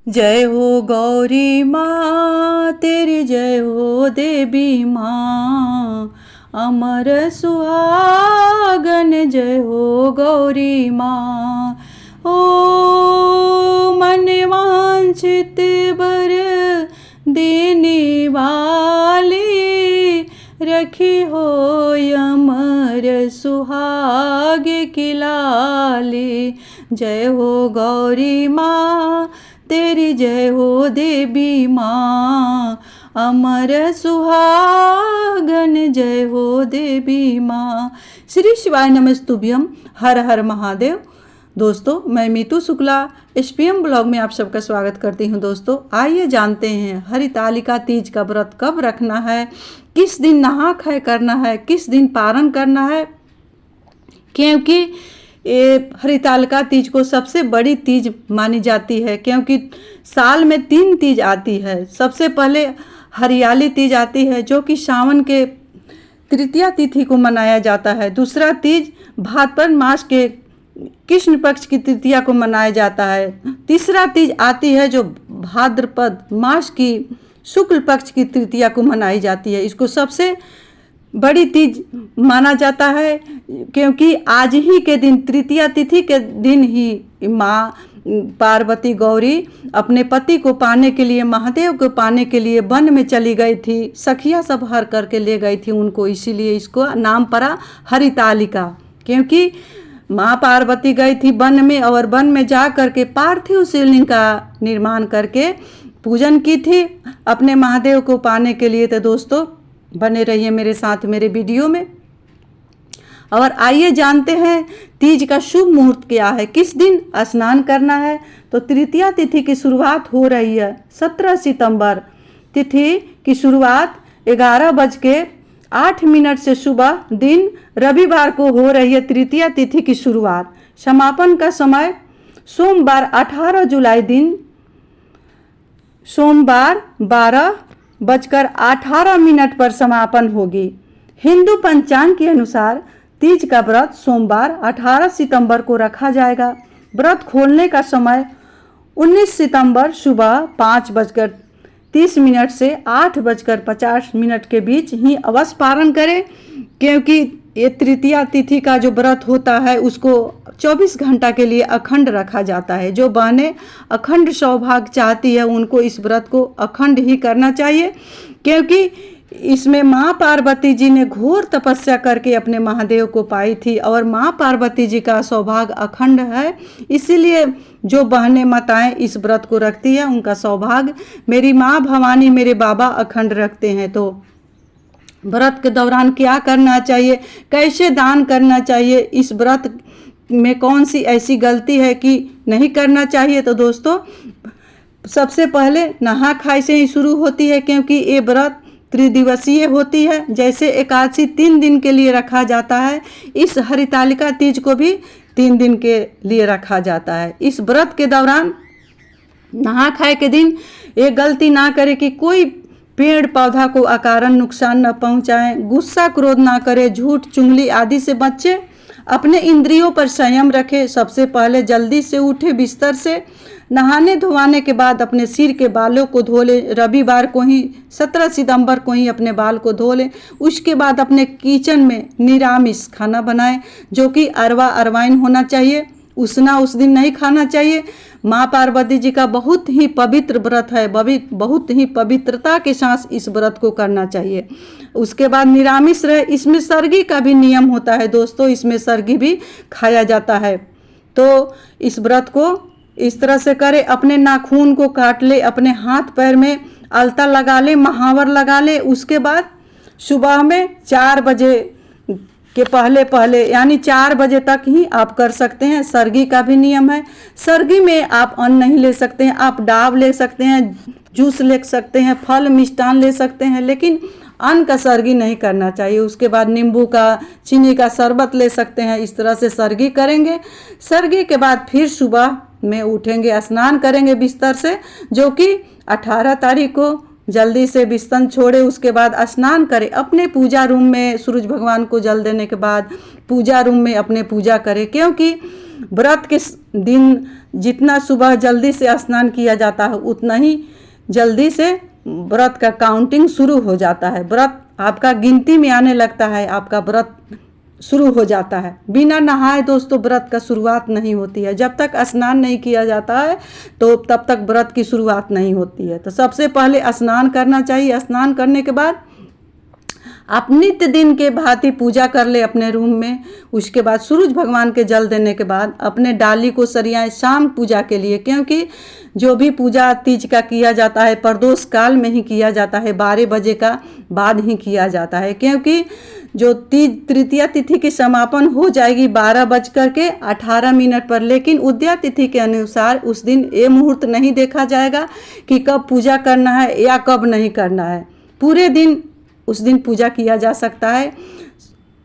जय हो गौरी माँ तेरी जय हो देवी माँ, अमर सुहागन जय हो गौरी माँ। ओ मन वांछित वर देने वाली, रखी हो अमर सुहाग की लाली। जय हो गौरी माँ तेरी जय हो देवी माँ, अमर सुहागन जय हो देवी माँ। श्री शिवाय नमस्तुभ्यम, हर हर महादेव। दोस्तों, मैं मीतू शुक्ला एसपीएम ब्लॉग में आप सबका स्वागत करती हूँ। दोस्तों, आइए जानते हैं हरितालिका तीज का व्रत कब रखना है, किस दिन नहा खाए करना है, किस दिन पारण करना है। क्योंकि ये हरितालिका तीज को सबसे बड़ी तीज मानी जाती है, क्योंकि साल में 3 तीज आती है। सबसे पहले हरियाली तीज आती है जो कि सावन के तृतीया तिथि को मनाया जाता है। दूसरा तीज भाद्रपद मास के कृष्ण पक्ष की तृतीया को मनाया जाता है। तीसरा तीज आती है जो भाद्रपद मास की शुक्ल पक्ष की तृतीया को मनाई जाती है। इसको सबसे बड़ी तीज माना जाता है, क्योंकि आज ही के दिन तृतीया तिथि के दिन ही माँ पार्वती गौरी अपने पति को पाने के लिए, महादेव को पाने के लिए वन में चली गई थी। सखिया सब हर करके ले गई थी उनको, इसीलिए इसको नाम पड़ा हरितालिका। क्योंकि माँ पार्वती गई थी वन में और वन में जा करके पार्थिव शिवलिंग का निर्माण करके पूजन की थी अपने महादेव को पाने के लिए। तो दोस्तों, बने रहिए मेरे साथ मेरे वीडियो में। और आइए जानते हैं तीज का शुभ मुहूर्त क्या है, किस दिन स्नान करना है। तो तृतीया तिथि की शुरुआत हो रही है 17 सितंबर। तिथि की शुरुआत 11:08 से सुबह दिन रविवार को हो रही है तृतीया तिथि की शुरुआत। समापन का समय सोमवार 18 जुलाई दिन सोमवार 12:18 पर समापन होगी। हिंदू पंचांग के अनुसार तीज का व्रत सोमवार 18 सितंबर को रखा जाएगा। व्रत खोलने का समय 19 सितंबर सुबह 5:30 से 8:50 के बीच ही अवश्य पारण करें, क्योंकि ये तृतीया तिथि का जो व्रत होता है उसको 24 घंटा के लिए अखंड रखा जाता है। जो बहनें अखंड सौभाग्य चाहती है उनको इस व्रत को अखंड ही करना चाहिए, क्योंकि इसमें माँ पार्वती जी ने घोर तपस्या करके अपने महादेव को पाई थी और माँ पार्वती जी का सौभाग्य अखंड है। इसीलिए जो बहनें माताएं इस व्रत को रखती है उनका सौभाग्य मेरी माँ भवानी, मेरे बाबा अखंड रखते हैं। तो व्रत के दौरान क्या करना चाहिए, कैसे दान करना चाहिए, इस व्रत में कौन सी ऐसी गलती है कि नहीं करना चाहिए। तो दोस्तों, सबसे पहले नहा खाए से ही शुरू होती है, क्योंकि ये व्रत त्रिदिवसीय होती है। जैसे एकादशी 3 दिन के लिए रखा जाता है, इस हरितालिका तीज को भी 3 दिन के लिए रखा जाता है। इस व्रत के दौरान नहा खाए के दिन ये गलती ना करे कि कोई पेड़ पौधा को अकारण नुकसान न पहुंचाएं, गुस्सा क्रोध ना करे, झूठ चुगली आदि से बचे, अपने इंद्रियों पर संयम रखें। सबसे पहले जल्दी से उठे बिस्तर से, नहाने धोवाने के बाद अपने सिर के बालों को धो लें। रविवार को ही 17 सितंबर को ही अपने बाल को धो लें। उसके बाद अपने किचन में निरामिष खाना बनाएं, जो कि अरवा अरवाइन होना चाहिए। उसना उस दिन नहीं खाना चाहिए। माँ पार्वती जी का बहुत ही पवित्र व्रत है, बहुत ही पवित्रता के साथ इस व्रत को करना चाहिए। उसके बाद निरामिष रहे। इसमें सरगी का भी नियम होता है दोस्तों, इसमें सरगी भी खाया जाता है। तो इस व्रत को इस तरह से करें, अपने नाखून को काट ले, अपने हाथ पैर में अलता लगा ले, महावर लगा ले। उसके बाद सुबह में 4 बजे के पहले यानी 4 बजे तक ही आप कर सकते हैं। सरगी का भी नियम है। सरगी में आप अन्न नहीं ले सकते हैं, आप डाब ले सकते हैं, जूस ले सकते हैं, फल मिष्टान ले सकते हैं, लेकिन अन्न का सरगी नहीं करना चाहिए। उसके बाद नींबू का, चीनी का शरबत ले सकते हैं। इस तरह से सरगी करेंगे। सरगी के बाद फिर सुबह में उठेंगे, स्नान करेंगे बिस्तर से, जो कि 18 तारीख को जल्दी से बिस्तर छोड़े। उसके बाद स्नान करें, अपने पूजा रूम में सूरज भगवान को जल देने के बाद पूजा रूम में अपने पूजा करें, क्योंकि व्रत के दिन जितना सुबह जल्दी से स्नान किया जाता है उतना ही जल्दी से व्रत का काउंटिंग शुरू हो जाता है, व्रत आपका गिनती में आने लगता है, आपका व्रत शुरू हो जाता है। बिना नहाए दोस्तों व्रत का शुरुआत नहीं होती है, जब तक स्नान नहीं किया जाता है तो तब तक व्रत की शुरुआत नहीं होती है। तो सबसे पहले स्नान करना चाहिए। स्नान करने के बाद आप नित्य दिन के भांति पूजा कर ले अपने रूम में। उसके बाद सूरज भगवान के जल देने के बाद अपने डाली को सरियाएं शाम पूजा के लिए, क्योंकि जो भी पूजा तीज का किया जाता है प्रदोष काल में ही किया जाता है, 12 बजे का बाद ही किया जाता है, क्योंकि जो तीज तृतीया तिथि की समापन हो जाएगी 12:18 पर। लेकिन उदया तिथि के अनुसार उस दिन ये मुहूर्त नहीं देखा जाएगा कि कब पूजा करना है या कब नहीं करना है। पूरे दिन उस दिन पूजा किया जा सकता है।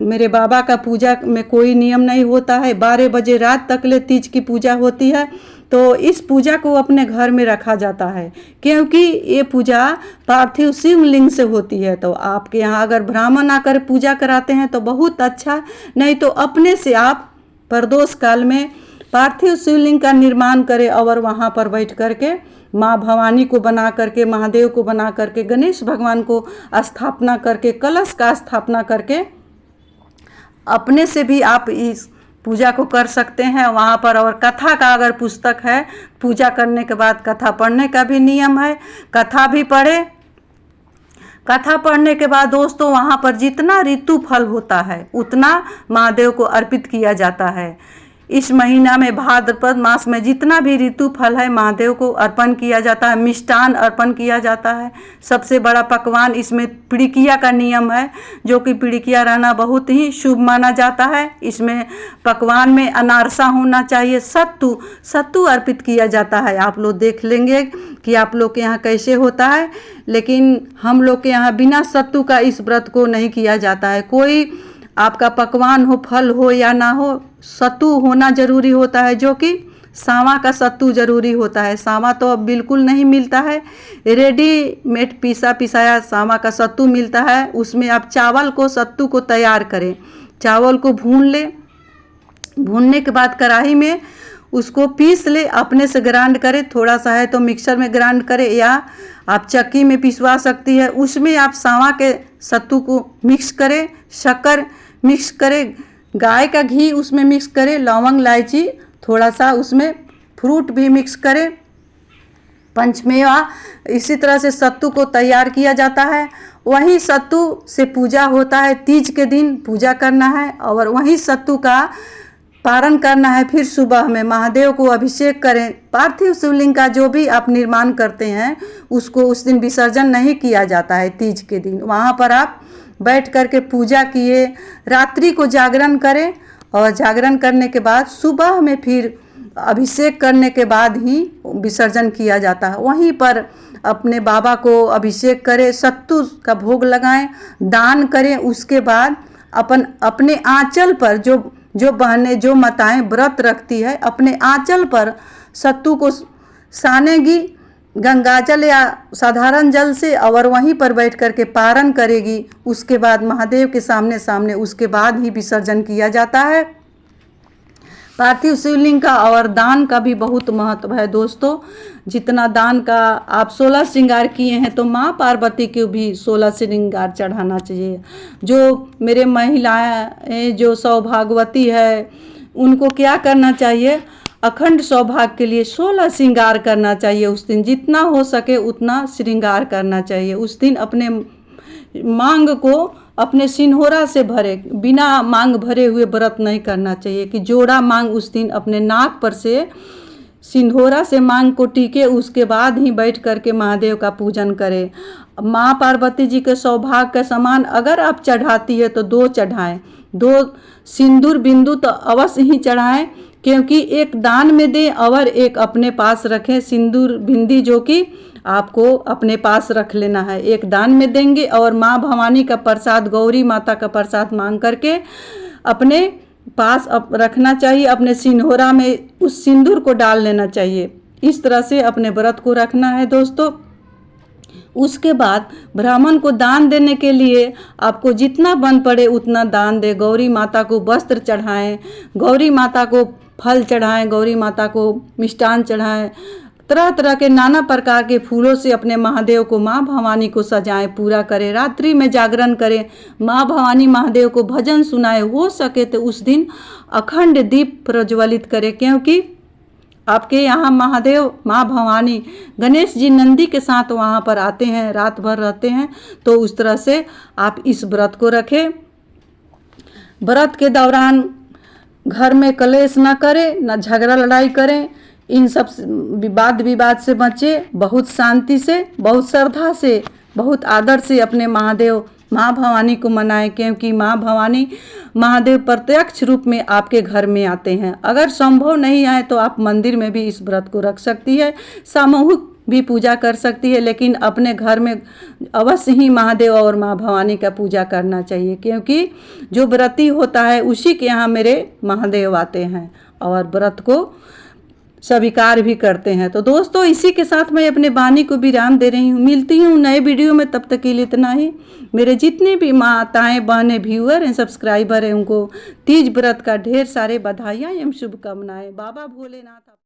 मेरे बाबा का पूजा में कोई नियम नहीं होता है, 12 बजे रात तक ले तीज की पूजा होती है। तो इस पूजा को अपने घर में रखा जाता है, क्योंकि ये पूजा पार्थिव शिवलिंग से होती है। तो आपके यहाँ अगर ब्राह्मण आकर पूजा कराते हैं तो बहुत अच्छा, नहीं तो अपने से आप प्रदोष काल में पार्थिव शिवलिंग का निर्माण करें और वहाँ पर बैठ करके माँ भवानी को बना करके, महादेव को बना करके, गणेश भगवान को स्थापना करके, कलश का स्थापना करके अपने से भी आप इस पूजा को कर सकते हैं वहाँ पर। और कथा का अगर पुस्तक है, पूजा करने के बाद कथा पढ़ने का भी नियम है, कथा भी पढ़े। कथा पढ़ने के बाद दोस्तों वहाँ पर जितना ऋतु फल होता है उतना महादेव को अर्पित किया जाता है। इस महीना में भाद्रपद मास में जितना भी ऋतु फल है महादेव को अर्पण किया जाता है, मिष्टान अर्पण किया जाता है। सबसे बड़ा पकवान इसमें पिड़िकिया का नियम है, जो कि पिड़िकिया रहना बहुत ही शुभ माना जाता है। इसमें पकवान में अनारसा होना चाहिए, सत्तू अर्पित किया जाता है। आप लोग देख लेंगे कि आप लोग के यहाँ कैसे होता है, लेकिन हम लोग के यहाँ बिना सत्तू का इस व्रत को नहीं किया जाता है। कोई आपका पकवान हो, फल हो या ना हो, सत्तू होना जरूरी होता है, जो कि सावा का सत्तू जरूरी होता है। सावा तो अब बिल्कुल नहीं मिलता है, रेडीमेड पिसाया सावा का सत्तू मिलता है। उसमें आप चावल को, सत्तू को तैयार करें, चावल को भून ले, भूनने के बाद कढ़ाई में उसको पीस ले, अपने से ग्राइंड करें, थोड़ा सा है तो मिक्सर में ग्राइंड करें या आप चक्की में पिसवा सकती है। उसमें आप सावा के सत्तू को मिक्स करें, शक्कर मिक्स करें, गाय का घी उसमें मिक्स करें, लौंग इलायची थोड़ा सा, उसमें फ्रूट भी मिक्स करें, पंचमेवा। इसी तरह से सत्तू को तैयार किया जाता है। वही सत्तू से पूजा होता है, तीज के दिन पूजा करना है और वही सत्तू का पारण करना है। फिर सुबह में महादेव को अभिषेक करें। पार्थिव शिवलिंग का जो भी आप निर्माण करते हैं उसको उस दिन विसर्जन नहीं किया जाता है। तीज के दिन वहाँ पर आप बैठ करके पूजा किए, रात्रि को जागरण करें और जागरण करने के बाद सुबह में फिर अभिषेक करने के बाद ही विसर्जन किया जाता है। वहीं पर अपने बाबा को अभिषेक करें, सत्तू का भोग लगाएं, दान करें। उसके बाद अपने आंचल पर जो बहनें, जो माताएं व्रत रखती है, अपने आंचल पर सत्तू को सानेगी गंगाजल या साधारण जल से और वहीं पर बैठ करके पारण करेगी। उसके बाद महादेव के सामने उसके बाद ही विसर्जन किया जाता है पार्थिव शिवलिंग का। और दान का भी बहुत महत्व है दोस्तों। जितना दान का आप 16 श्रृंगार किए हैं तो माँ पार्वती को भी 16 श्रृंगार चढ़ाना चाहिए। जो मेरे महिलाएं जो सौभाग्यवती है उनको क्या करना चाहिए, अखंड सौभाग्य के लिए 16 श्रृंगार करना चाहिए। उस दिन जितना हो सके उतना श्रृंगार करना चाहिए। उस दिन अपने मांग को अपने सिन्होरा से भरे, बिना मांग भरे हुए व्रत नहीं करना चाहिए कि जोड़ा मांग उस दिन अपने नाक पर से सिंधोरा से मांग को टीके, उसके बाद ही बैठ करके महादेव का पूजन करें। माँ पार्वती जी के सौभाग्य के समान अगर आप चढ़ाती है तो 2 चढ़ाएं, 2 सिंदूर बिंदु तो अवश्य ही चढ़ाएं, क्योंकि एक दान में दें और एक अपने पास रखें। सिंदूर बिंदी जो कि आपको अपने पास रख लेना है, एक दान में देंगे और माँ भवानी का प्रसाद, गौरी माता का प्रसाद मांग करके अपने पास रखना चाहिए। अपने सिन्होरा में उस सिंदूर को डाल लेना चाहिए। इस तरह से अपने व्रत को रखना है दोस्तों। उसके बाद ब्राह्मण को दान देने के लिए आपको जितना बन पड़े उतना दान दे। गौरी माता को वस्त्र चढ़ाएं, गौरी माता को फल चढ़ाएं, गौरी माता को मिष्ठान चढ़ाएं, तरह तरह के नाना प्रकार के फूलों से अपने महादेव को, माँ भवानी को सजाएं, पूरा करें। रात्रि में जागरण करें, माँ भवानी महादेव को भजन सुनाएं। हो सके तो उस दिन अखंड दीप प्रज्वलित करें, क्योंकि आपके यहाँ महादेव, माँ भवानी, गणेश जी नंदी के साथ वहाँ पर आते हैं, रात भर रहते हैं। तो उस तरह से आप इस व्रत को रखें। व्रत के दौरान घर में कलेश न करें, न झगड़ा लड़ाई करें, इन सब वाद विवाद से बचें। बहुत शांति से, बहुत श्रद्धा से, बहुत आदर से अपने महादेव, माँ भवानी को मनाएं, क्योंकि माँ भवानी महादेव प्रत्यक्ष रूप में आपके घर में आते हैं। अगर संभव नहीं है तो आप मंदिर में भी इस व्रत को रख सकती है, सामूहिक भी पूजा कर सकती है, लेकिन अपने घर में अवश्य ही महादेव और माँ भवानी का पूजा करना चाहिए, क्योंकि जो व्रती होता है उसी के यहाँ मेरे महादेव आते हैं और व्रत को स्वीकार भी करते हैं। तो दोस्तों, इसी के साथ मैं अपने वाणी को विराम दे रही हूँ। मिलती हूँ नए वीडियो में, तब तक के लिए इतना ही। मेरे जितने भी माताएं, बहनें, व्यूअर हैं, सब्सक्राइबर हैं, उनको तीज व्रत का ढेर सारे बधाइयाँ एवं शुभकामनाएं। बाबा भोलेनाथ।